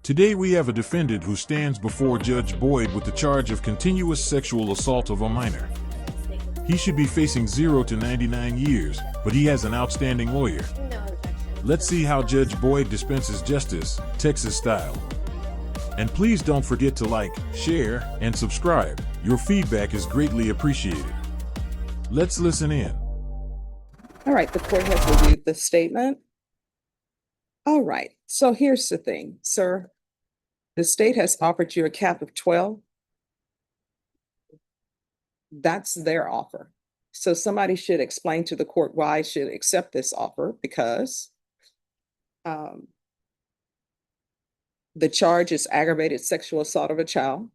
Today we have a defendant who stands before Judge Boyd with the charge of continuous sexual assault of a minor. He should be facing 0 to 99 years, but he has an outstanding lawyer. Let's see how Judge Boyd dispenses justice, Texas style. And please don't forget to like, share, and subscribe. Your feedback is greatly appreciated. Let's listen in. All right, the court has reviewed the statement. All right, so here's the thing, sir. The state has offered you a cap of 12. That's their offer. So somebody should explain to the court why I should accept this offer, because the charge is aggravated sexual assault of a child.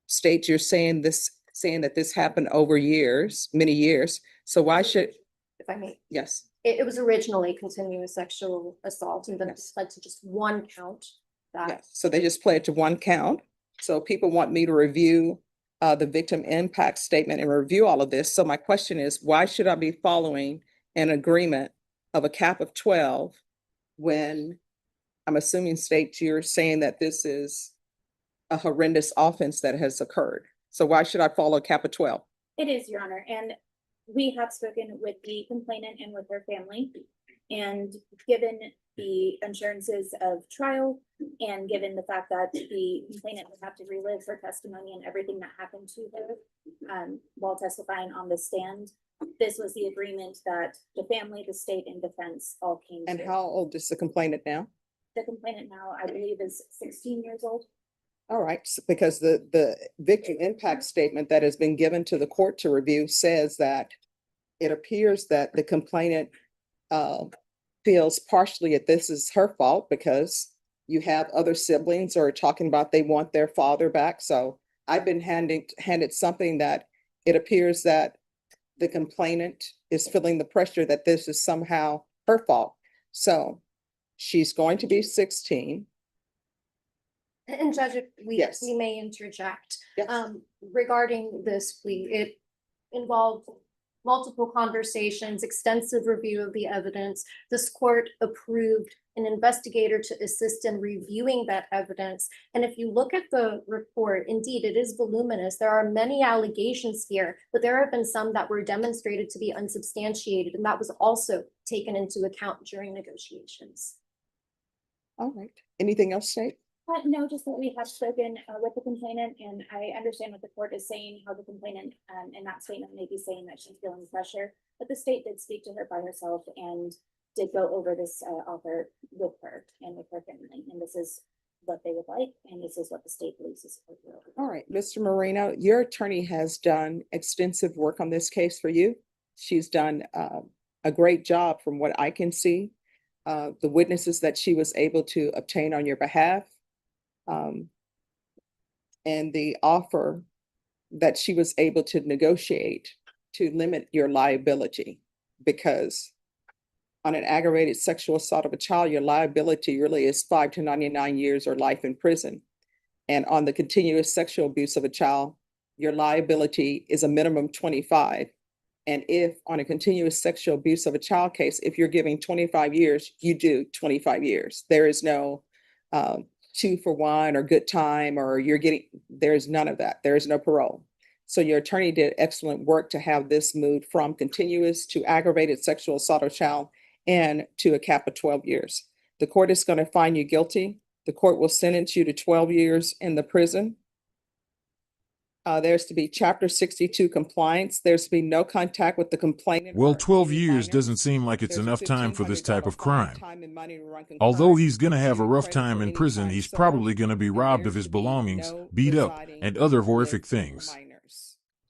State, you're saying that this happened over years, many years. So why should, If I may, yes, it was originally continuous sexual assault, and then it led to just one count. yes. So they just pled to one count. So people want me to review the victim impact statement and review all of this. So my question is, why should I be following an agreement of a cap of 12 when I'm assuming, state, you're saying that this is a horrendous offense that has occurred? So why should I follow a cap of 12? It is, Your Honor, and we have spoken with the complainant and with her family. And given the assurances of trial, and given the fact that the complainant would have to relive her testimony and everything that happened to her while testifying on the stand, this was the agreement that the family, the state, and defense all came to. And how old is the complainant now? The complainant now, I believe, is 16 years old. All right, because the victim impact statement that has been given to the court to review says that it appears that the complainant feels partially that this is her fault because you have other siblings or talking about they want their father back. So I've been handed something that it appears that the complainant is feeling the pressure that this is somehow her fault. So she's going to be 16. And Judge, if Yes. we may interject. Yes. Regarding this plea, it involved multiple conversations, extensive review of the evidence. This court approved an investigator to assist in reviewing that evidence. And if you look at the report, indeed, it is voluminous. There are many allegations here, but there have been some that were demonstrated to be unsubstantiated, and that was also taken into account during negotiations. All right. Anything else, State? No, just that we have spoken with the complainant, and I understand what the court is saying, how the complainant in that statement may be saying that she's feeling pressure, but the state did speak to her by herself and did go over this offer with her and with her family, and this is what they would like, and this is what the state believes is appropriate. All right, Mr. Marino, your attorney has done extensive work on this case for you. She's done a great job from what I can see. The witnesses that she was able to obtain on your behalf, and the offer that she was able to negotiate to limit your liability, because on an aggravated sexual assault of a child, your liability really is 5 to 99 years or life in prison. And on the continuous sexual abuse of a child, your liability is a minimum 25. And if on a continuous sexual abuse of a child case, if you're giving 25 years, you do 25 years. There is no 2 for 1 or good time, or there's none of that. There is no parole. So your attorney did excellent work to have this moved from continuous to aggravated sexual assault of a child and to a cap of 12 years. The court is going to find you guilty. The court will sentence you to 12 years in the prison. There's to be Chapter 62 compliance. There's to be no contact with the complainant. Well, 12 years doesn't seem like it's enough time for this type of crime. Although he's going to have a rough time in prison, he's probably going to be robbed of his belongings, beat up, and other horrific things.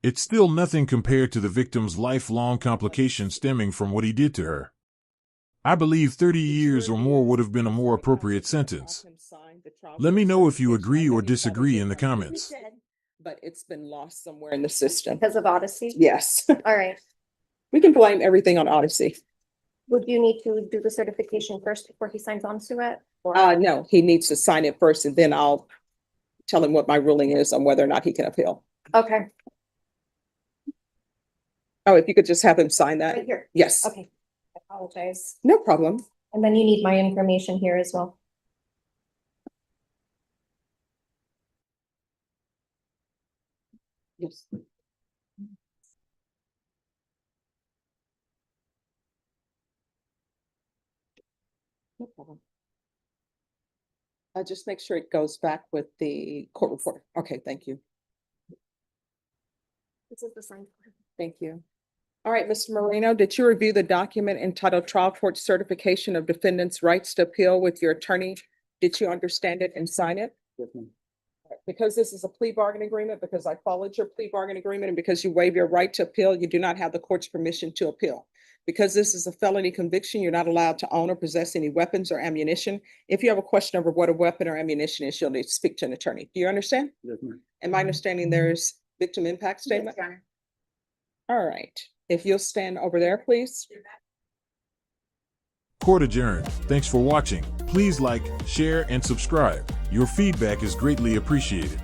It's still nothing compared to the victim's lifelong complications stemming from what he did to her. I believe 30 years or more would have been a more appropriate sentence. Let me know if you agree or disagree in the comments. But it's been lost somewhere in the system. Because of Odyssey? Yes. All right. We can blame everything on Odyssey. Would you need to do the certification first before he signs on to it? Or No, he needs to sign it first, and then I'll tell him what my ruling is on whether or not he can appeal. Okay, Oh, if you could just have him sign that. right here. Yes, Okay, I apologize. no problem. And then you need my information here as well. Yes. No problem. Just make sure it goes back with the court report. Okay, thank you. This is the signed form. Thank you. All right, Mr. Moreno, did you review the document entitled Trial Court Certification of Defendant's Rights to Appeal with your attorney? Did you understand it and sign it? Yes, ma'am. Because this is a plea bargain agreement, because I followed your plea bargain agreement, and because you waive your right to appeal, you do not have the court's permission to appeal. Because this is a felony conviction, you're not allowed to own or possess any weapons or ammunition. If you have a question over what a weapon or ammunition is, you'll need to speak to an attorney. Do you understand? Yes, ma'am. And my understanding there's victim impact statement? Yes, Your Honor. All right, if you'll stand over there, please. Court adjourned. Thanks for watching. Please like, share, and subscribe. Your feedback is greatly appreciated.